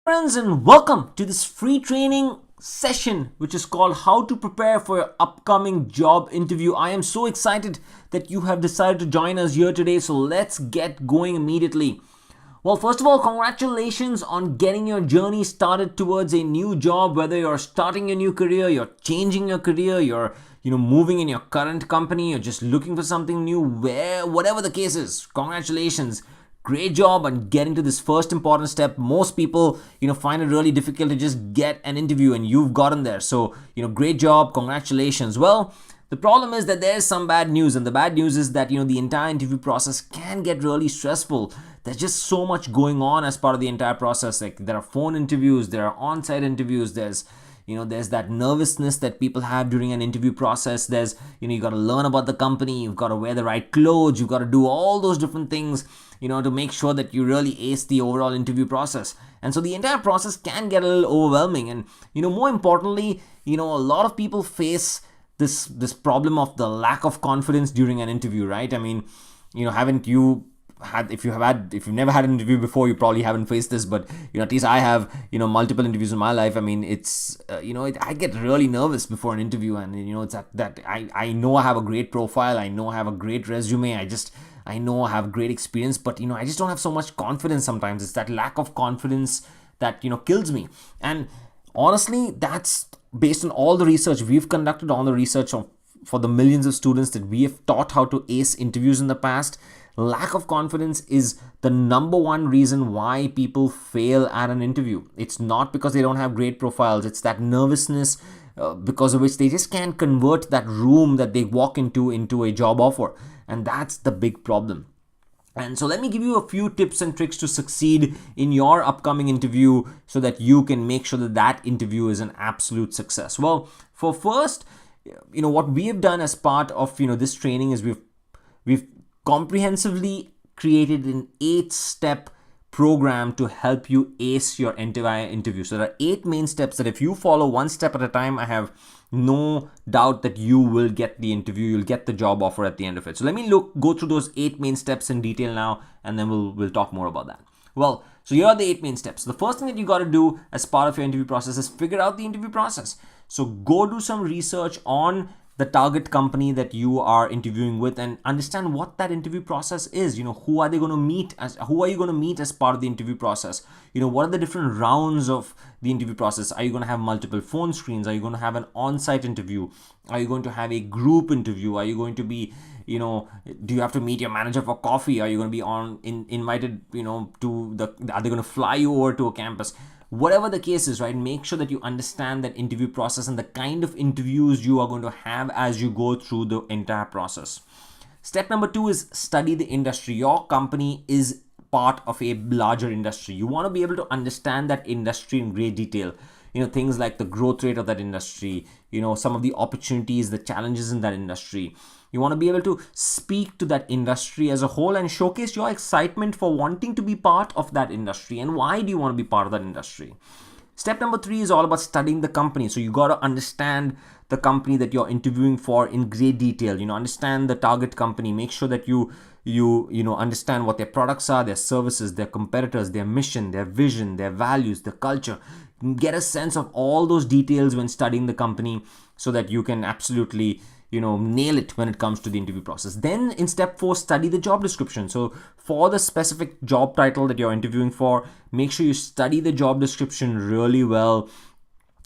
Friends, and welcome to this free training session which is called How to Prepare for Your Upcoming Job Interview. I am so excited that you have decided to join us here today, so let's get going immediately. Well, first of all, congratulations on getting your journey started towards a new job. Whether you're starting a new career, you're changing your career, you're moving in your current company, you're just looking for something new, whatever the case is, congratulations. Great job on getting to this first important step. Most people, find it really difficult to just get an interview, and you've gotten there. So, great job. Congratulations. Well, the problem is that there's some bad news, and the bad news is that, the entire interview process can get really stressful. There's just so much going on as part of the entire process. Like, there are phone interviews, there are on-site interviews, there's that nervousness that people have during an interview process. There's, you got to learn about the company, you've got to wear the right clothes, you've got to do all those different things, to make sure that you really ace the overall interview process. And so the entire process can get a little overwhelming. And, more importantly, a lot of people face this problem of the lack of confidence during an interview, right? I mean, haven't you if you've never had an interview before, you probably haven't faced this, but at least I have multiple interviews in my life. I mean, it's I get really nervous before an interview, and it's that I know I have a great profile, I know I have a great resume, I know I have great experience, but I just don't have so much confidence sometimes. It's that lack of confidence that kills me. And honestly, that's based on all the research we've conducted, all the research for the millions of students that we have taught how to ace interviews in the past. Lack of confidence is the number one reason why people fail at an interview. It's not because they don't have great profiles. It's that nervousness because of which they just can't convert that room that they walk into a job offer. And that's the big problem. And so let me give you a few tips and tricks to succeed in your upcoming interview so that you can make sure that interview is an absolute success. Well, for first, what we have done as part of this training is we've comprehensively created an 8-step program to help you ace your entire interview. So there are 8 main steps that if you follow one step at a time, I have no doubt that you will get the interview, you'll get the job offer at the end of it. So let me go through those 8 main steps in detail now, and then we'll talk more about that. Well, so here are the 8 main steps. The first thing that you got to do as part of your interview process is figure out the interview process. So go do some research on the target company that you are interviewing with and understand what that interview process is. Who are you going to meet as part of the interview process? What are the different rounds of the interview process? Are you going to have multiple phone screens? Are you going to have an on-site interview? Are you going to have a group interview? Are you going to be, do you have to meet your manager for coffee? Are you going to be invited, are they going to fly you over to a campus? Whatever the case is, right, make sure that you understand that interview process and the kind of interviews you are going to have as you go through the entire process. Step number 2 is study the industry. Your company is part of a larger industry. You want to be able to understand that industry in great detail. Things like the growth rate of that industry, some of the opportunities, the challenges in that industry. You want to be able to speak to that industry as a whole and showcase your excitement for wanting to be part of that industry and why do you want to be part of that industry. Step number 3 is all about studying the company. So you got to understand the company that you're interviewing for in great detail. Understand the target company. Make sure that you understand what their products are, their services, their competitors, their mission, their vision, their values, their culture. Get a sense of all those details when studying the company so that you can absolutely nail it when it comes to the interview process. Then in step 4, study the job description. So for the specific job title that you're interviewing for, make sure you study the job description really well.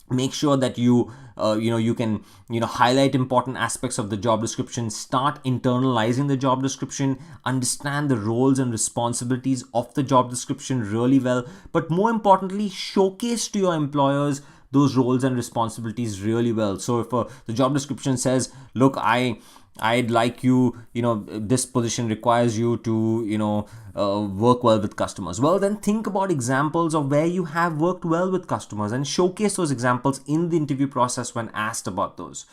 Make sure that you can highlight important aspects of the job description. Start internalizing the job description. Understand the roles and responsibilities of the job description really well. But more importantly, showcase to your employers those roles and responsibilities really well. So if the job description says, look, I'd like you, this position requires you to, work well with customers. Well, then think about examples of where you have worked well with customers and showcase those examples in the interview process when asked about those.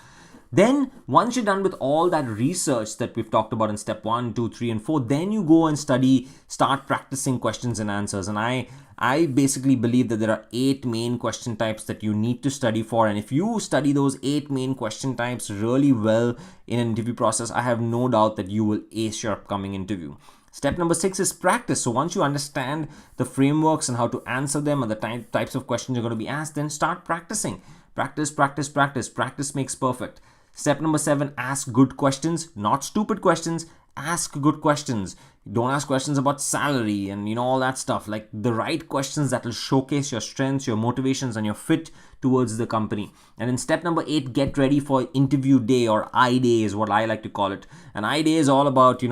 Then once you're done with all that research that we've talked about in step 1, 2, 3, and 4, then you go and start practicing questions and answers. And I basically believe that there are 8 main question types that you need to study for. And if you study those 8 main question types really well in an interview process, I have no doubt that you will ace your upcoming interview. Step number 6 is practice. So once you understand the frameworks and how to answer them and the types of questions you're going to be asked, then start practicing. Practice, practice, practice. Practice makes perfect. Step number 7, ask good questions, not stupid questions. Ask good questions. Don't ask questions about salary and all that stuff. Like the right questions that will showcase your strengths, your motivations, and your fit towards the company. And in step number 8, get ready for interview day, or I day is what I like to call it. And I day is all about,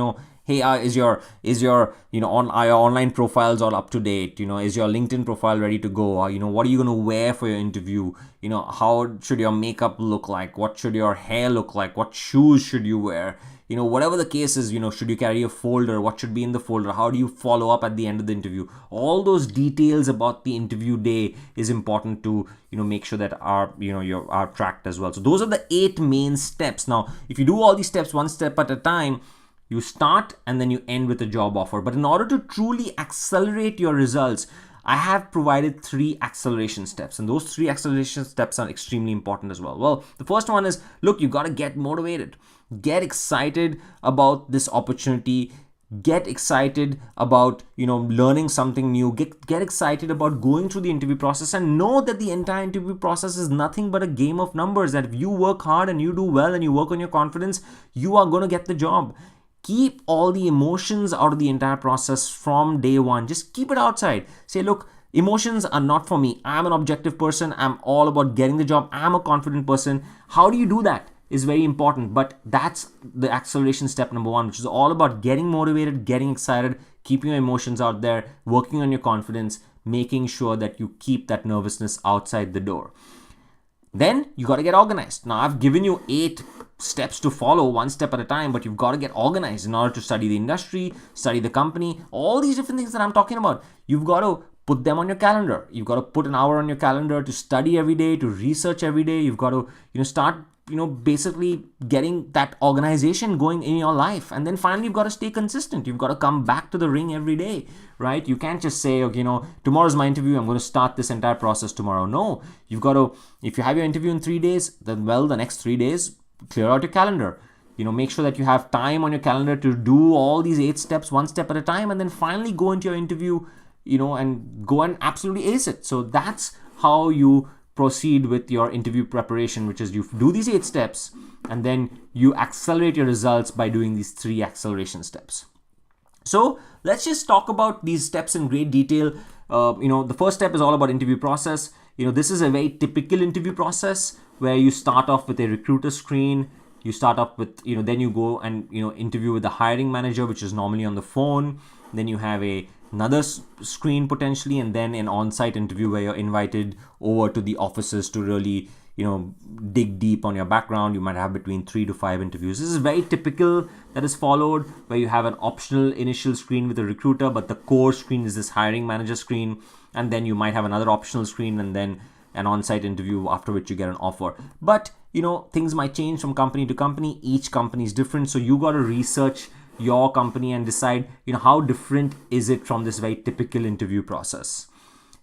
hey, is your your online profiles all up to date? Is your LinkedIn profile ready to go? Or, what are you going to wear for your interview? How should your makeup look like? What should your hair look like? What shoes should you wear? Whatever the case is, should you carry a folder? What should be in the folder? How do you follow up at the end of the interview? All those details about the interview day is important to, make sure that are tracked as well. So those are the 8 main steps. Now, if you do all these steps one step at a time, you start and then you end with a job offer. But in order to truly accelerate your results, I have provided 3 acceleration steps, and those 3 acceleration steps are extremely important as well. Well, the first one is, look, you got to get motivated. Get excited about this opportunity. Get excited about, learning something new. Get excited about going through the interview process, and know that the entire interview process is nothing but a game of numbers. That if you work hard and you do well and you work on your confidence, you are going to get the job. Keep all the emotions out of the entire process from day one. Just keep it outside. Say, look, emotions are not for me. I'm an objective person. I'm all about getting the job. I'm a confident person. How do you do that is very important. But that's the acceleration step number 1, which is all about getting motivated, getting excited, keeping your emotions out there, working on your confidence, making sure that you keep that nervousness outside the door. Then you got to get organized. Now, I've given you 8 steps to follow, one step at a time, but you've got to get organized in order to study the industry, study the company, all these different things that I'm talking about. You've got to put them on your calendar. You've got to put an hour on your calendar to study every day, to research every day. You've got to, start, basically getting that organization going in your life. And then finally, you've got to stay consistent. You've got to come back to the ring every day, right? You can't just say, okay, tomorrow's my interview. I'm going to start this entire process tomorrow. No, you've got to, if you have your interview in 3 days, then the next 3 days, clear out your calendar. Make sure that you have time on your calendar to do all these 8 steps, one step at a time, and then finally go into your interview, and go and absolutely ace it. So that's how you proceed with your interview preparation, which is you do these 8 steps and then you accelerate your results by doing these 3 acceleration steps. So let's just talk about these steps in great detail. The first step is all about interview process. This is a very typical interview process where you start off with a recruiter screen. You start off with, then you go and, interview with the hiring manager, which is normally on the phone. Then you have another screen potentially, and then an on-site interview where you're invited over to the offices to really, dig deep on your background. You might have between 3 to 5 interviews. This is very typical that is followed, where you have an optional initial screen with a recruiter, but the core screen is this hiring manager screen. And then you might have another optional screen and then an on-site interview, after which you get an offer. But, things might change from company to company. Each company is different. So you got to research your company and decide, how different is it from this very typical interview process.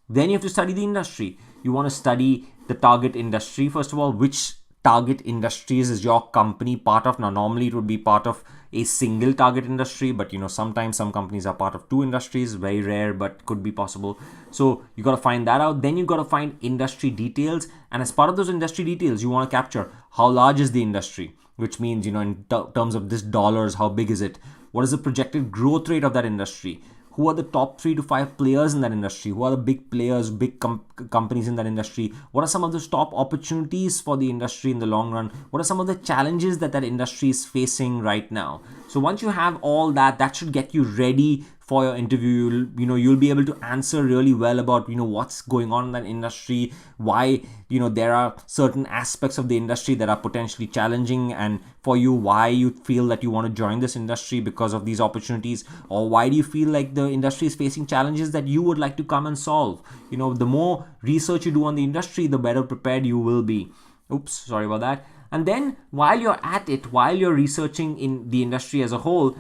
Then you have to study the industry. You want to study the target industry. First of all, which target industries is your company part of? Now, normally it would be part of a single target industry, but sometimes some companies are part of 2 industries. Very rare, but could be possible. So you got to find that out. Then you got to find industry details, and as part of those industry details, you want to capture how large is the industry, which means in terms of this dollars, how big is it? What is the projected growth rate of that industry? Who are the top 3 to 5 players in that industry? Who are the big players, big companies in that industry? What are some of those top opportunities for the industry in the long run? What are some of the challenges that industry is facing right now? So once you have all that, that should get you ready for your interview. You'll be able to answer really well about, what's going on in that industry, why, there are certain aspects of the industry that are potentially challenging, and for you, why you feel that you want to join this industry because of these opportunities, or why do you feel like the industry is facing challenges that you would like to come and solve. The more research you do on the industry, the better prepared you will be. Oops, sorry about that. And then while you're at it, while you're researching in the industry as a whole,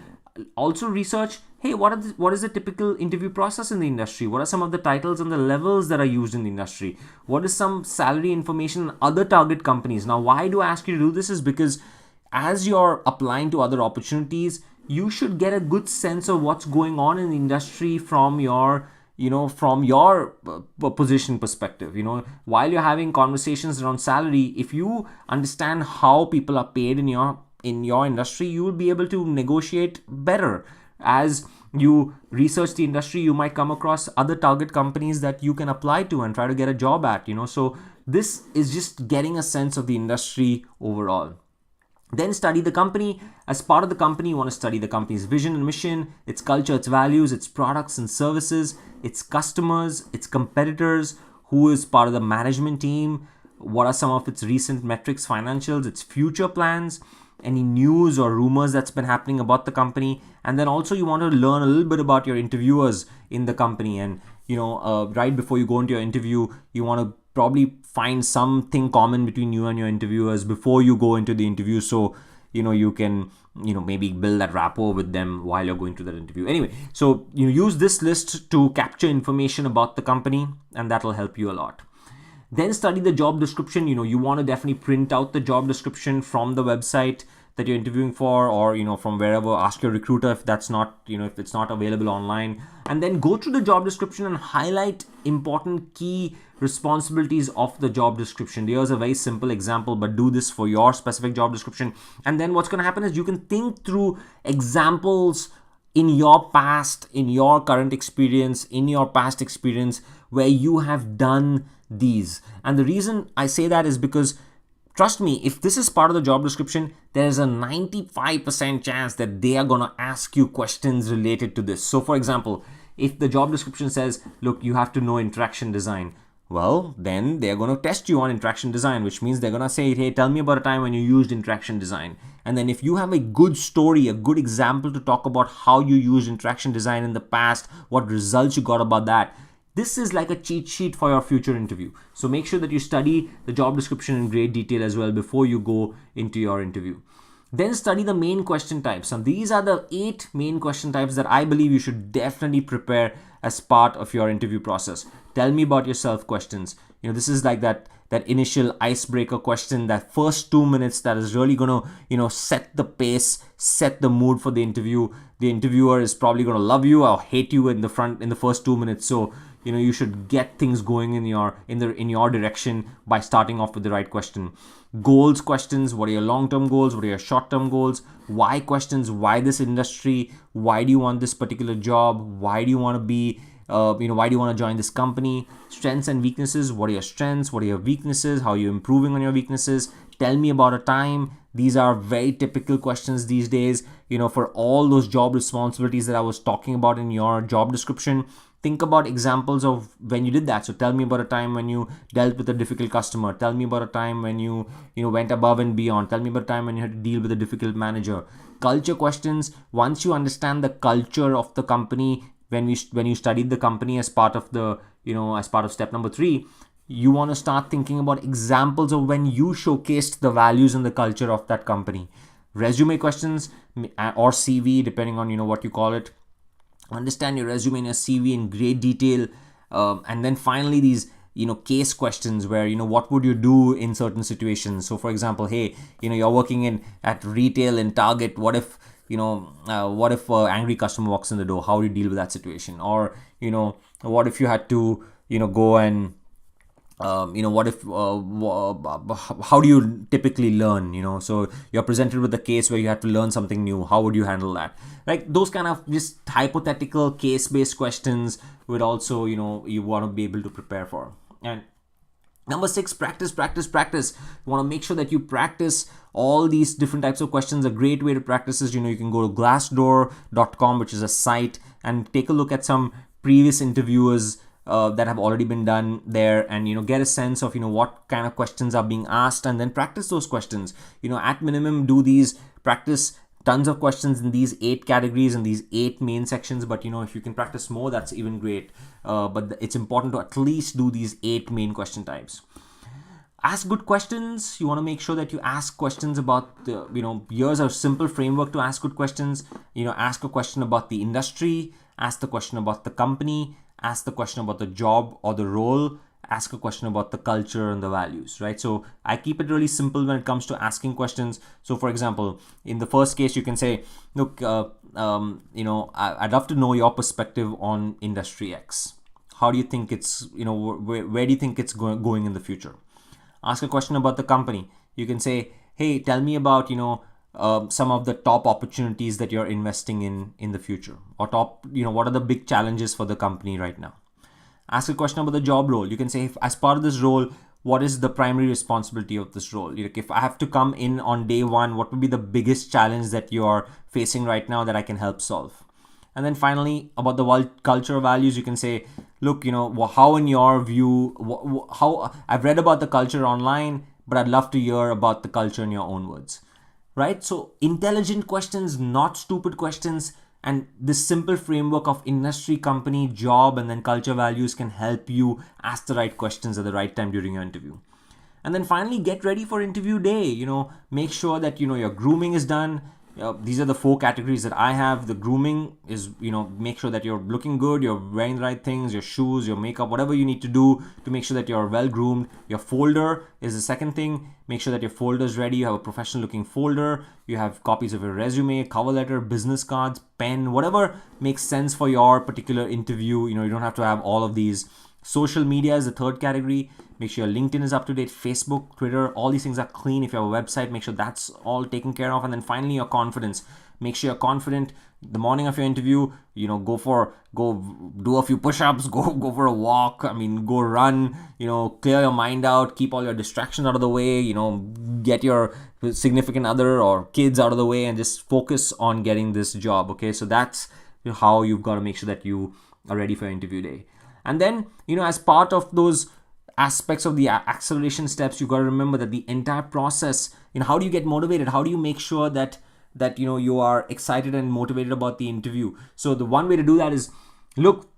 also research, hey, what is the typical interview process in the industry? What are some of the titles and the levels that are used in the industry? What is some salary information in other target companies? Now, why do I ask you to do this is because as you're applying to other opportunities, you should get a good sense of what's going on in the industry from your position perspective. While you're having conversations around salary, if you understand how people are paid in your industry, you will be able to negotiate better. As you research the industry, you might come across other target companies that you can apply to and try to get a job at. So this is just getting a sense of the industry overall. Then study the company. As part of the company, you want to study the company's vision and mission, its culture, its values, its products and services, its customers, its competitors, who is part of the management team, what are some of its recent metrics, financials, its future plans, any news or rumors that's been happening about the company. And then also you want to learn a little bit about your interviewers in the company. And right before you go into your interview, you want to probably find something common between you and your interviewers before you go into the interview, so you can maybe build that rapport with them while you're going to that interview. Anyway, so you use this list to capture information about the company, and that will help you a lot. Then study the job description. You want to definitely print out the job description from the website that you're interviewing for, or from wherever. Ask your recruiter if that's not if it's not available online, and then go through the job description and highlight important key responsibilities of the job description. Here's a very simple example, but do this for your specific job description. And then what's going to happen is you can think through examples in your past, in your current experience, in your past experience, where you have done these. And the reason I say that is because, trust me, if this is part of the job description, there's a 95% chance that they are going to ask you questions related to this. So for example, if the job description says, look, you have to know interaction design, well, then they're going to test you on interaction design, which means they're going to say, hey, tell me about a time when you used interaction design. And then if you have a good story, a good example to talk about how you used interaction design in the past, what results you got about that, this is like a cheat sheet for your future interview. So make sure that you study the job description in great detail as well before you go into your interview. Then study the main question types. And these are the 8 main question types that I believe you should definitely prepare as part of your interview process. Tell me about yourself questions. This is like that initial icebreaker question, that first 2 minutes that is really going to, set the pace, set the mood for the interview. The interviewer is probably going to love you or hate you in the first 2 minutes. So, you should get things going in your direction by starting off with the right question. Goals questions. What are your long-term goals? What are your short-term goals? Why questions. Why this industry? Why do you want this particular job? Why do you want to be why do you want to join this company? Strengths and weaknesses. What are your strengths? What are your weaknesses? How are you improving on your weaknesses? Tell me about a time. These are very typical questions these days, for all those job responsibilities that I was talking about in your job description. Think about examples of when you did that. So tell me about a time when you dealt with a difficult customer. Tell me about a time when you went above and beyond. Tell me about a time when you had to deal with a difficult manager. Culture questions. Once you understand the culture of the company, when you studied the company as part of step number 3, you want to start thinking about examples of when you showcased the values and the culture of that company. Resume questions or CV, depending on what you call it. Understand your resume and your CV in great detail. And then finally, these case questions where what would you do in certain situations. So for example, hey, you're working at retail in Target. What if an angry customer walks in the door? How do you deal with that situation? Or what if you had to go and what if how do you typically learn? So you're presented with a case where you have to learn something new. How would you handle that? Like those kind of just hypothetical case-based questions would also you want to be able to prepare for. And number 6, practice. You want to make sure that you practice all these different types of questions. A great way to practice is you can go to glassdoor.com, which is a site, and take a look at some previous interviewers that have already been done there, and get a sense of what kind of questions are being asked, and then practice those questions. At minimum, practice tons of questions in these 8 categories and these 8 main sections, but if you can practice more, that's even great. But it's important to at least do these 8 main question types. Ask good questions. You want to make sure that you ask questions about here's a simple framework to ask good questions. Ask a question about the industry, ask the question about the company, ask the question about the job or the role, ask a question about the culture and the values, right? So I keep it really simple when it comes to asking questions. So for example, in the first case, you can say, look, I'd love to know your perspective on industry X. How do you think it's, where do you think it's going in the future? Ask a question about the company. You can say, hey, tell me about, some of the top opportunities that you're investing in the future, or top, what are the big challenges for the company right now? Ask a question about the job role. You can say, as part of this role, what is the primary responsibility of this role? If I have to come in on day one, what would be the biggest challenge that you're facing right now that I can help solve? And then finally, about the culture values, you can say, look, how in your view, how I've read about the culture online, but I'd love to hear about the culture in your own words, right? So intelligent questions, not stupid questions. And this simple framework of industry, company, job, and then culture values can help you ask the right questions at the right time during your interview. And then finally, get ready for interview day. Make sure that, your grooming is done. These are the 4 categories that I have. The grooming is, make sure that you're looking good, you're wearing the right things, your shoes, your makeup, whatever you need to do to make sure that you're well groomed. Your folder is the second thing. Make sure that your folder is ready. You have a professional looking folder. You have copies of your resume, cover letter, business cards, pen, whatever makes sense for your particular interview. You don't have to have all of these. Social media is the third category. Make sure your LinkedIn is up to date, Facebook, Twitter, all these things are clean. If you have a website, make sure that's all taken care of. And then finally, your confidence. Make sure you're confident the morning of your interview. Go do a few push-ups, go for a walk. Go run, clear your mind out, keep all your distractions out of the way, get your significant other or kids out of the way and just focus on getting this job. Okay. So that's how you've got to make sure that you are ready for your interview day. And then, as part of those aspects of the acceleration steps, you've got to remember that the entire process, how do you get motivated? How do you make sure that you are excited and motivated about the interview? So the one way to do that is, look,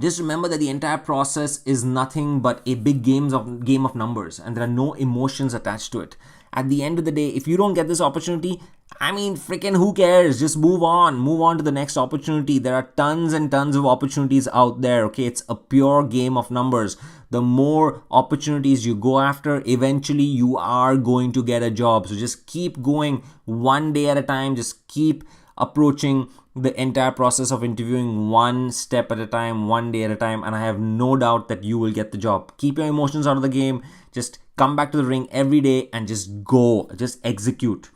just remember that the entire process is nothing but a big game of numbers, and there are no emotions attached to it. At the end of the day, if you don't get this opportunity, freaking who cares? Just move on to the next opportunity. There are tons and tons of opportunities out there. Okay, it's a pure game of numbers. The more opportunities you go after, eventually you are going to get a job. So just keep going one day at a time. Just keep approaching the entire process of interviewing one step at a time, one day at a time, and I have no doubt that you will get the job. Keep your emotions out of the game. Just come back to the ring every day and just go, just execute.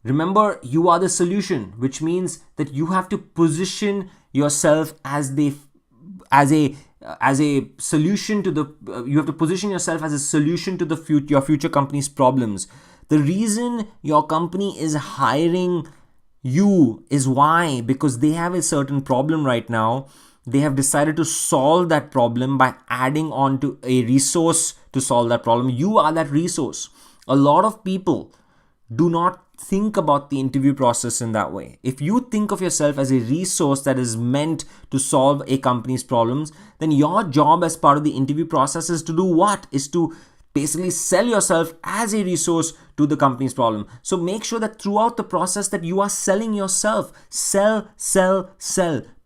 Remember, you are the solution, which means that you have to position yourself as a solution to the you have to position yourself as a solution to your future company's problems. The reason your company is hiring you is why? Because they have a certain problem right now. They have decided to solve that problem by adding on to a resource to solve that problem. You are that resource. A lot of people do not think about the interview process in that way. If you think of yourself as a resource that is meant to solve a company's problems, then your job as part of the interview process is to do what? Is to basically sell yourself as a resource to the company's problem. So make sure that throughout the process that you are selling yourself. Sell.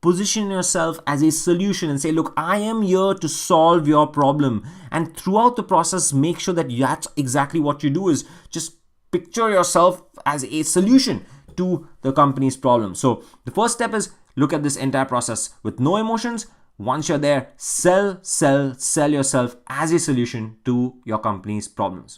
Position yourself as a solution and say, look, I am here to solve your problem. And throughout the process, make sure that that's exactly what you do, is just picture yourself as a solution to the company's problem. So the first step is look at this entire process with no emotions. Once you're there, sell yourself as a solution to your company's problems.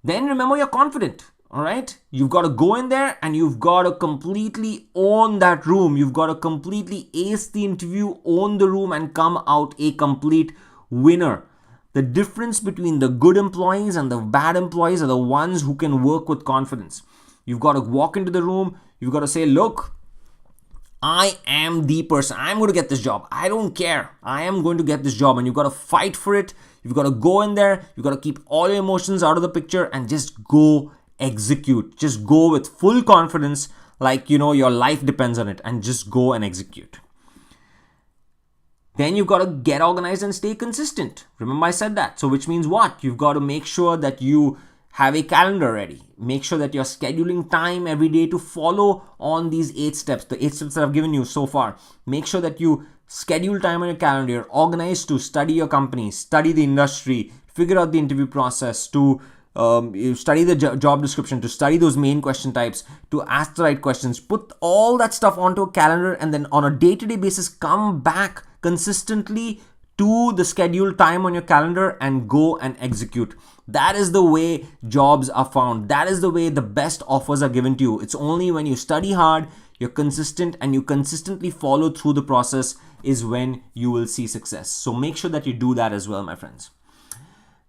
Then remember, you're confident. All right. You've got to go in there and you've got to completely own that room. You've got to completely ace the interview, own the room, and come out a complete winner. The difference between the good employees and the bad employees are the ones who can work with confidence. You've got to walk into the room. You've got to say, look, I am the person. I'm going to get this job. I don't care. I am going to get this job. And you've got to fight for it. You've got to go in there. You've got to keep all your emotions out of the picture and just go execute. Just go with full confidence, like, your life depends on it, and just go and execute. Then you've got to get organized and stay consistent. Remember, I said that. So which means what? You've got to make sure that you have a calendar ready. Make sure that you're scheduling time every day to follow on these 8 steps, the 8 steps that I've given you so far. Make sure that you schedule time on your calendar, you're organized to study your company, study the industry, figure out the interview process, to you study the job description, to study those main question types, to ask the right questions, put all that stuff onto a calendar, and then on a day-to-day basis, come back consistently to the scheduled time on your calendar and go and execute. That is the way jobs are found. That is the way the best offers are given to you. It's only when you study hard, you're consistent, and you consistently follow through the process is when you will see success. So make sure that you do that as well, my friends.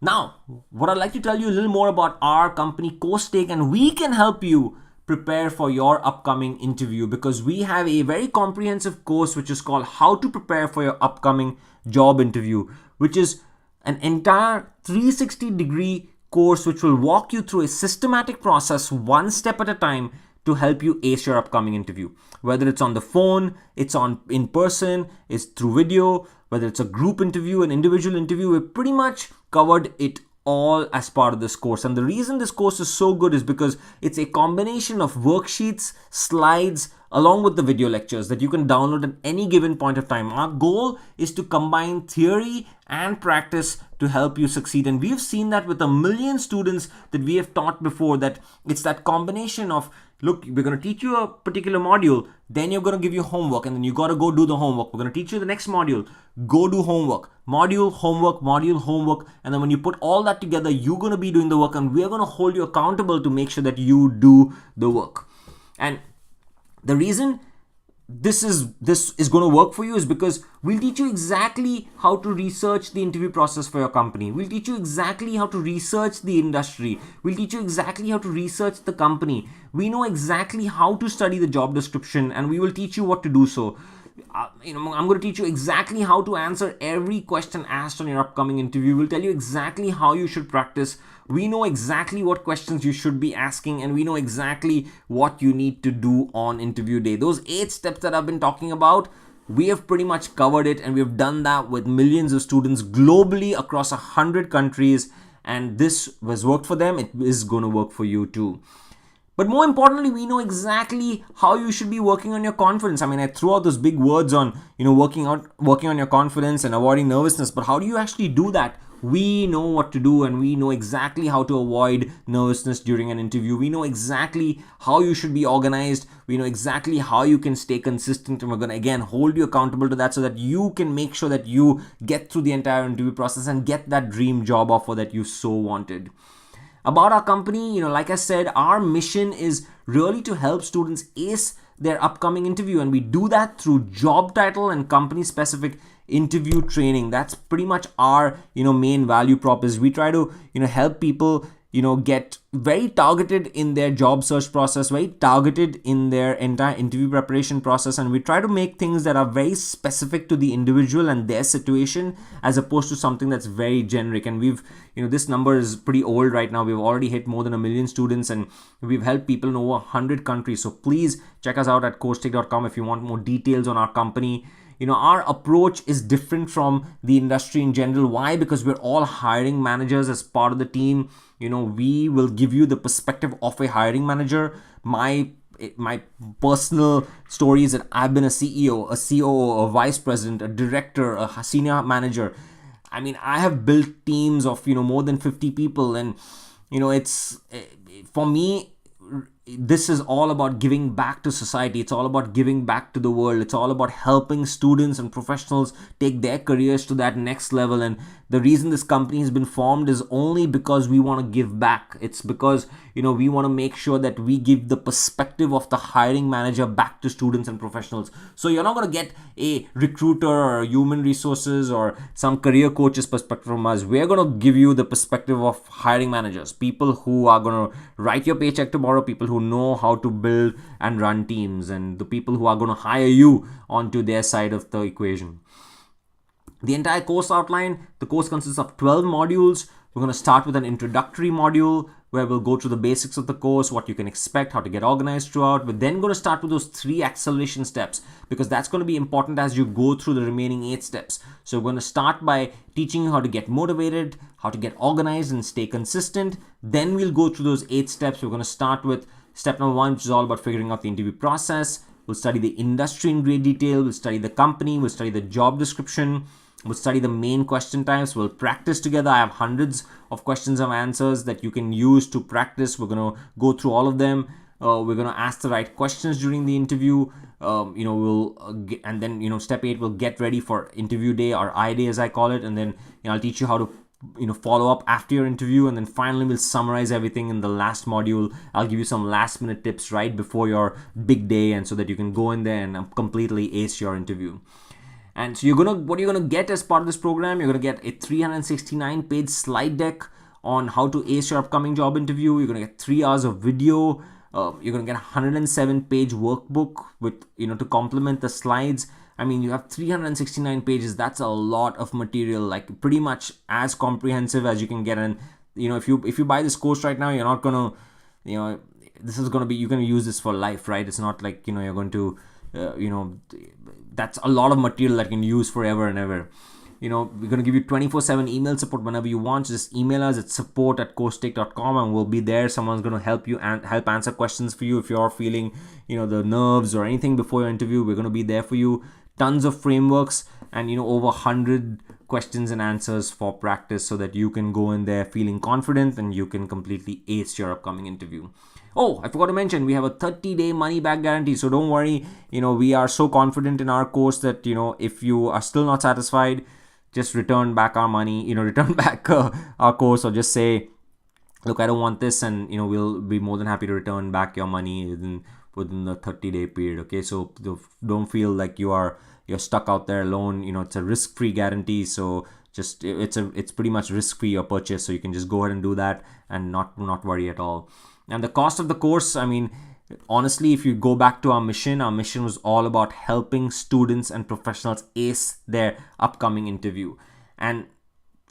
Now, what I'd like to tell you a little more about our company, Course Take, and we can help you prepare for your upcoming interview, because we have a very comprehensive course which is called How to Prepare for Your Upcoming Job Interview, which is an entire 360-degree course which will walk you through a systematic process, one step at a time, to help you ace your upcoming interview. Whether it's on the phone, it's on in person, it's through video, whether it's a group interview, an individual interview, we've pretty much covered it all as part of this course. And the reason this course is so good is because it's a combination of worksheets, slides, along with the video lectures that you can download at any given point of time. Our goal is to combine theory and practice to help you succeed. And we've seen that with 1 million students that we have taught before, that it's that combination of, look, we're going to teach you a particular module, then you're going to give you homework, and then you got to go do the homework. We're going to teach you the next module, go do homework, module, homework. And then when you put all that together, you're going to be doing the work, and we're going to hold you accountable to make sure that you do the work. And the reason this is going to work for you is because we'll teach you exactly how to research the interview process for your company. We'll teach you exactly how to research the industry. We'll teach you exactly how to research the company. We know exactly how to study the job description, and we will teach you what to do so. I'm going to teach you exactly how to answer every question asked on your upcoming interview. We'll tell you exactly how you should practice. We know exactly what questions you should be asking, and we know exactly what you need to do on interview day. Those 8 steps that I've been talking about, we have pretty much covered it, and we've done that with millions of students globally across 100 countries, and this has worked for them. It is going to work for you too. But more importantly, we know exactly how you should be working on your confidence. I mean, I threw out those big words on, working on your confidence and avoiding nervousness. But how do you actually do that? We know what to do, and we know exactly how to avoid nervousness during an interview. We know exactly how you should be organized. We know exactly how you can stay consistent. And we're going to, again, hold you accountable to that so that you can make sure that you get through the entire interview process and get that dream job offer that you so wanted. About our company, like I said, our mission is really to help students ace their upcoming interview, and we do that through job title and company specific interview training. That's pretty much our main value prop. Is we try to help people get very targeted in their job search process, very targeted in their entire interview preparation process, and we try to make things that are very specific to the individual and their situation, as opposed to something that's very generic. And we've this number is pretty old right now. We've already hit more than 1 million students, and we've helped people in over 100 countries. So please check us out at coursetake.com if you want more details on our company. Our approach is different from the industry in general. Why? Because we're all hiring managers as part of the team. We will give you the perspective of a hiring manager. My personal story is that I've been a CEO, a COO, a vice president, a director, a senior manager. I mean, I have built teams of, more than 50 people. And, it's, for me, this is all about giving back to society. It's all about giving back to the world. It's all about helping students and professionals take their careers to that next level. And the reason this company has been formed is only because we want to give back. It's because, we want to make sure that we give the perspective of the hiring manager back to students and professionals. So you're not going to get a recruiter or human resources or some career coach's perspective from us. We're going to give you the perspective of hiring managers, people who are going to write your paycheck tomorrow, people who know how to build and run teams, and the people who are going to hire you onto their side of the equation. The entire course outline, the course consists of 12 modules. We're going to start with an introductory module where we'll go through the basics of the course, what you can expect, how to get organized throughout. We're then going to start with those 3 acceleration steps, because that's going to be important as you go through the remaining 8 steps. So we're going to start by teaching you how to get motivated, how to get organized and stay consistent. Then we'll go through those 8 steps. We're going to start with step number 1, which is all about figuring out the interview process. We'll study the industry in great detail. We'll study the company. We'll study the job description. We'll study the main question types. We'll practice together. I have hundreds of questions and answers that you can use to practice. We're going to go through all of them. We're going to ask the right questions during the interview. And then step 8, we'll get ready for interview day, or I day as I call it. And then I'll teach you how to follow up after your interview. And then finally we'll summarize everything in the last module. I'll give you some last minute tips right before your big day, and so that you can go in there and completely ace your interview. And so what you're gonna get as part of this program, you're gonna get a 369-page slide deck on how to ace your upcoming job interview. You're gonna get 3 hours of video. You're gonna get a 107-page workbook with to complement the slides. I mean, you have 369 pages. That's a lot of material, like pretty much as comprehensive as you can get. And if you buy this course right now, you're not gonna this is gonna be, you're gonna use this for life, right? It's not like you're going to that's a lot of material that you can use forever and ever. We're going to give you 24/7 email support whenever you want. Just email us at support@coachtake.com and we'll be there. Someone's going to help you and help answer questions for you. If you're feeling, the nerves or anything before your interview, we're going to be there for you. Tons of frameworks and, over 100 questions and answers for practice, so that you can go in there feeling confident and you can completely ace your upcoming interview. Oh, I forgot to mention, we have a 30-day money back guarantee. So don't worry, we are so confident in our course that, if you are still not satisfied, just return back our money, return back our course, or just say, look, I don't want this, and we'll be more than happy to return back your money within the 30-day period. Okay, so don't feel like you're stuck out there alone. It's a risk-free guarantee, so just it's pretty much risk-free your purchase, so you can just go ahead and do that and not worry at all. And the cost of the course, I mean, honestly, if you go back to our mission was all about helping students and professionals ace their upcoming interview. And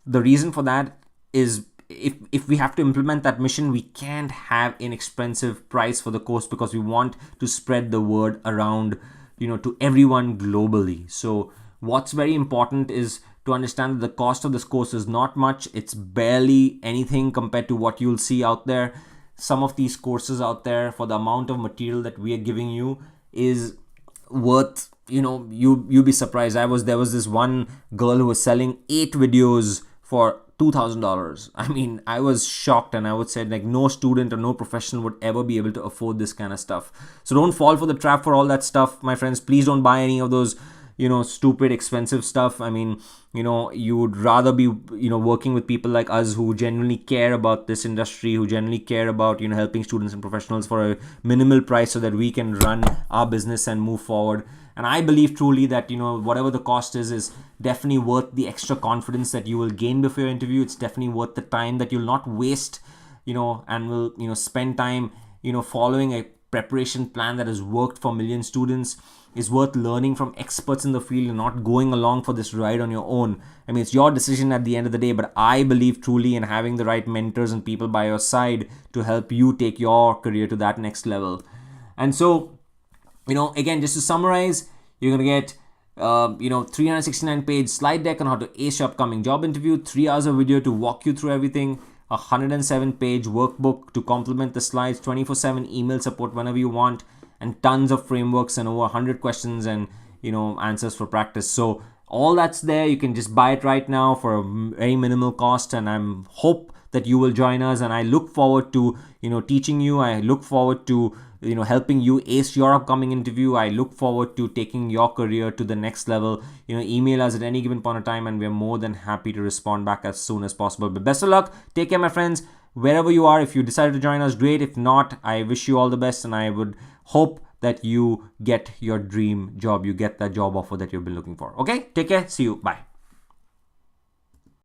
the reason for that is, if we have to implement that mission, we can't have an expensive price for the course, because we want to spread the word around, to everyone globally. So what's very important is to understand that the cost of this course is not much. It's barely anything compared to what you'll see out there. Some of these courses out there, for the amount of material that we are giving you, is worth, you'll be surprised. There was this one girl who was selling 8 videos for $2,000. I mean, I was shocked, and I would say, like, no student or no professional would ever be able to afford this kind of stuff. So don't fall for the trap for all that stuff, my friends. Please don't buy any of those stupid expensive stuff. I mean, you would rather be working with people like us who genuinely care about this industry, who genuinely care about helping students and professionals for a minimal price, so that we can run our business and move forward. And I believe truly that whatever the cost is definitely worth the extra confidence that you will gain before your interview. It's definitely worth the time that you'll not waste, and will spend time following a preparation plan that has worked for million students. Is worth learning from experts in the field and not going along for this ride on your own. I mean, it's your decision at the end of the day, but I believe truly in having the right mentors and people by your side to help you take your career to that next level. And so, again, just to summarize, you're going to get 369-page slide deck on how to ace your upcoming job interview, 3 hours of video to walk you through everything, a 107-page workbook to complement the slides, 24/7 email support whenever you want, and tons of frameworks and over 100 questions and answers for practice. So all that's there. You can just buy it right now for a very minimal cost, and I hope that you will join us. And I look forward to teaching you. I look forward to helping you ace your upcoming interview. I look forward to taking your career to the next level. Email us at any given point of time, and we're more than happy to respond back as soon as possible. But best of luck. Take care, my friends. Wherever you are, if you decided to join us, great. If not, I wish you all the best, and I would hope that you get your dream job. You get that job offer that you've been looking for. Okay? Take care. See you. Bye.